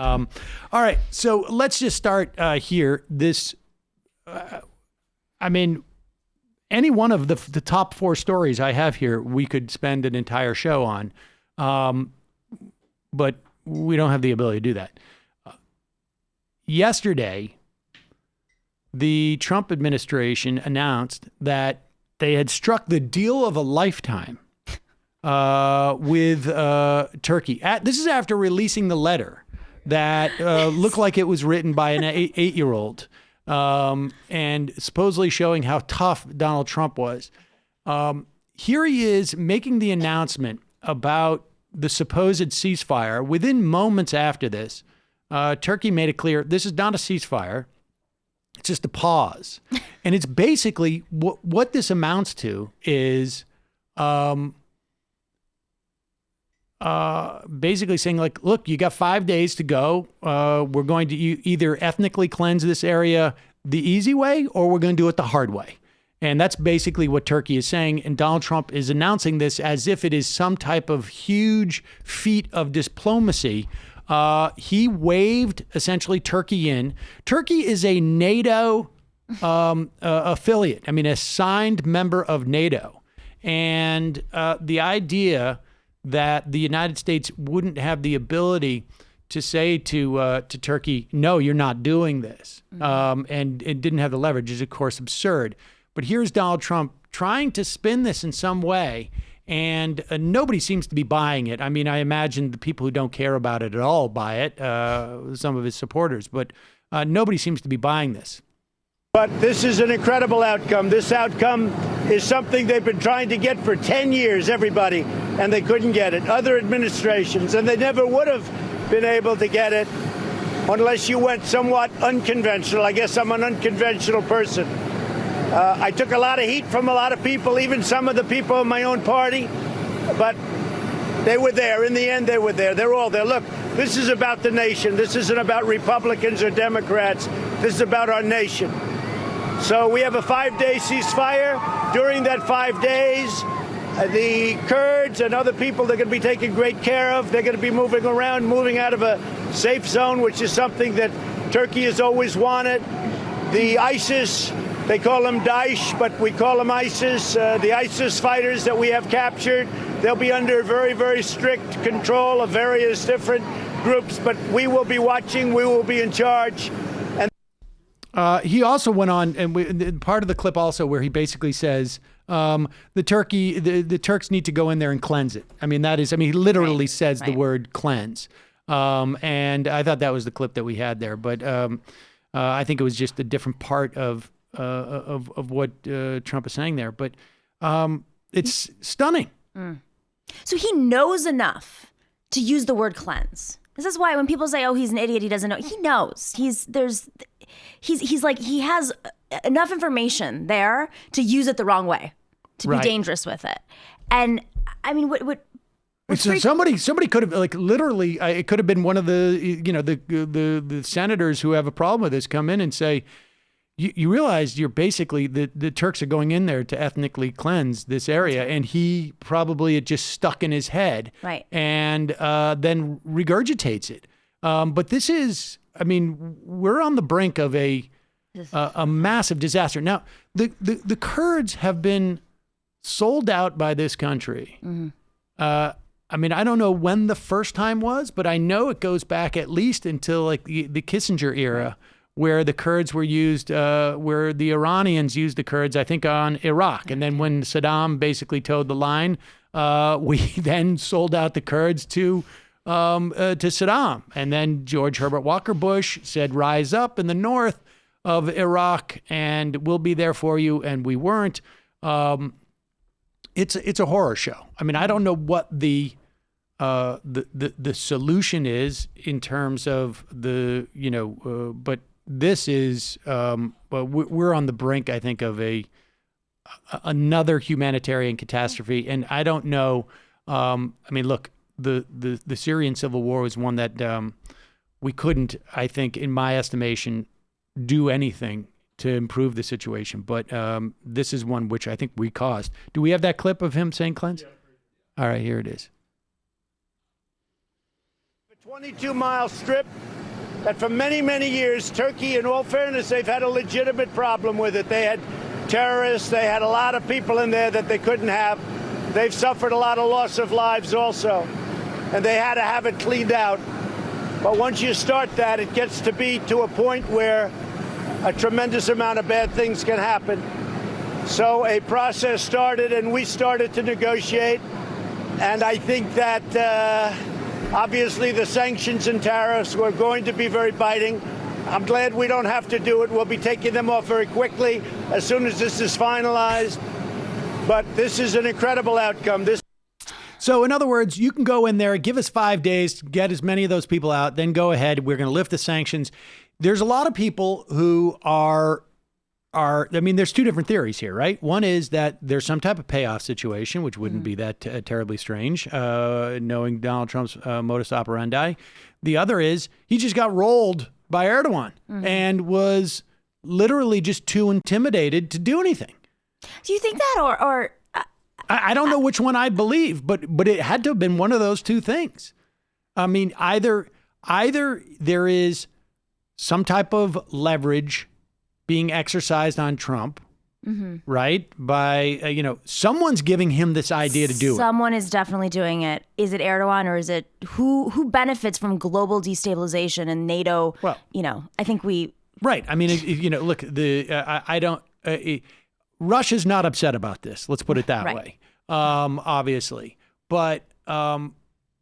All right, so let's just start here. This, I mean, any one of the top 4 stories I have here, we could spend an entire show on, but we don't have the ability to do that. Yesterday, the Trump administration announced that they had struck the deal of a lifetime with Turkey. This is after releasing the letter that looked like it was written by an 8-year-old and supposedly showing how tough Donald Trump was. Here he is making the announcement about the supposed ceasefire. Within moments after this, Turkey made it clear this is not a ceasefire. It's just a pause. And it's basically what this amounts to is basically saying, like, look, you got 5 days to go. We're going to either ethnically cleanse this area the easy way or we're going to do it the hard way. And that's basically what Turkey is saying. And Donald Trump is announcing this as if it is some type of huge feat of diplomacy. He waved essentially Turkey in. Turkey is a NATO affiliate. I mean, a signed member of NATO. And the idea that the United States wouldn't have the ability to say to Turkey, no, you're not doing this, and it didn't have the leverage is, of course, absurd. But here's Donald Trump trying to spin this in some way, and nobody seems to be buying it. I mean, I imagine the people who don't care about it at all buy it, some of his supporters, but nobody seems to be buying this. But this is an incredible outcome. This outcome is something they've been trying to get for 10 years, everybody, and they couldn't get it. Other administrations, and they never would have been able to get it unless you went somewhat unconventional. I guess I'm an unconventional person. I took a lot of heat from a lot of people, even some of the people in my own party, but they were there. In the end, they were there. They're all there. Look, this is about the nation. This isn't about Republicans or Democrats. This is about our nation. So we have a 5-day ceasefire. During that 5 days, the Kurds and other people they're going to be taken great care of. They're going to be moving around, moving out of a safe zone, which is something that Turkey has always wanted. The ISIS, they call them Daesh, but we call them ISIS. The ISIS fighters that we have captured, they'll be under very, very strict control of various different groups, but we will be watching. We will be in charge. He also went on, and part of the clip also where he basically says the Turks need to go in there and cleanse it. I mean, he literally says the word cleanse. And I thought that was the clip that we had there, but I think it was just a different part of what Trump is saying there. But it's stunning. So he knows enough to use the word cleanse. This is why when people say, "Oh, he's an idiot," he doesn't know. He knows. He has enough information there to use it the wrong way, to be dangerous with it. And I mean, so somebody could have, like, literally, it could have been one of the senators who have a problem with this come in and say, you realize you're basically, the Turks are going in there to ethnically cleanse this area. And he probably it just stuck in his head. Right. And then regurgitates it. But this is, I mean, we're on the brink of a massive disaster. Now, the Kurds have been sold out by this country. Mm-hmm. I mean, I don't know when the first time was, but I know it goes back at least until like the Kissinger era, where the Kurds were used, where the Iranians used the Kurds, I think, on Iraq. And then when Saddam basically towed the line, we then sold out the Kurds to Saddam. And then George Herbert Walker Bush said, rise up in the north of Iraq and we'll be there for you. And we weren't. It's a horror show. I mean, I don't know what the solution is in terms of but this is, we're on the brink, I think, of another humanitarian catastrophe. And I don't know. I mean, look, the Syrian civil war was one that we couldn't, I think, in my estimation, do anything to improve the situation. But this is one which I think we caused. Do we have that clip of him saying cleanse? Yeah. All right, here it is. 22-mile strip that for many, many years, Turkey, in all fairness, they've had a legitimate problem with it. They had terrorists. They had a lot of people in there that they couldn't have. They've suffered a lot of loss of lives also, and they had to have it cleaned out. But once you start that, it gets to be to a point where a tremendous amount of bad things can happen. So a process started, and we started to negotiate. And I think that obviously the sanctions and tariffs were going to be very biting. I'm glad we don't have to do it. We'll be taking them off very quickly as soon as this is finalized. But this is an incredible outcome. So in other words, you can go in there, give us 5 days to get as many of those people out, then go ahead. We're going to lift the sanctions. There's a lot of people who are, I mean, there's two different theories here, right? One is that there's some type of payoff situation, which wouldn't be that terribly strange, knowing Donald Trump's modus operandi. The other is he just got rolled by Erdogan and was literally just too intimidated to do anything. Do you think that, or I don't know which one I believe, but it had to have been one of those two things. I mean, either there is some type of leverage being exercised on Trump, right? By, someone's giving him this idea to do it. Someone is definitely doing it. Is it Erdogan, or is it who benefits from global destabilization and NATO? Well, I think we... Right. I mean, look, Russia's not upset about this. Let's put it that way. Obviously. But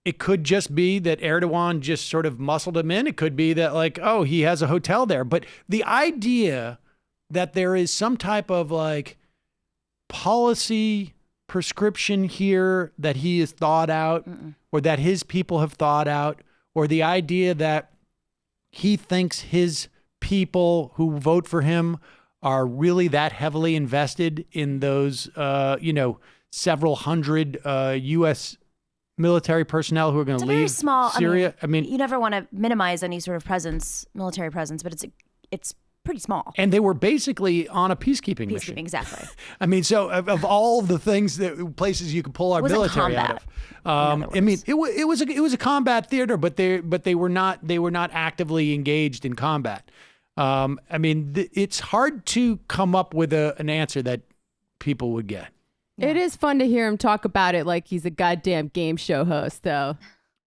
it could just be that Erdogan just sort of muscled him in. It could be that he has a hotel there. But the idea that there is some type of policy prescription here that he has thought out or that his people have thought out, or the idea that he thinks his people who vote for him are really that heavily invested in those, several hundred U.S. military personnel who are going to leave very small, Syria. I mean, you never want to minimize any sort of presence, military presence, but it's pretty small. And they were basically on a peacekeeping mission. Exactly. I mean, so of all the things places you could pull our military out of, I mean, it was a combat theater, but they were not actively engaged in combat. I mean, it's hard to come up with an answer that people would get. It is fun to hear him talk about it like he's a goddamn game show host, though.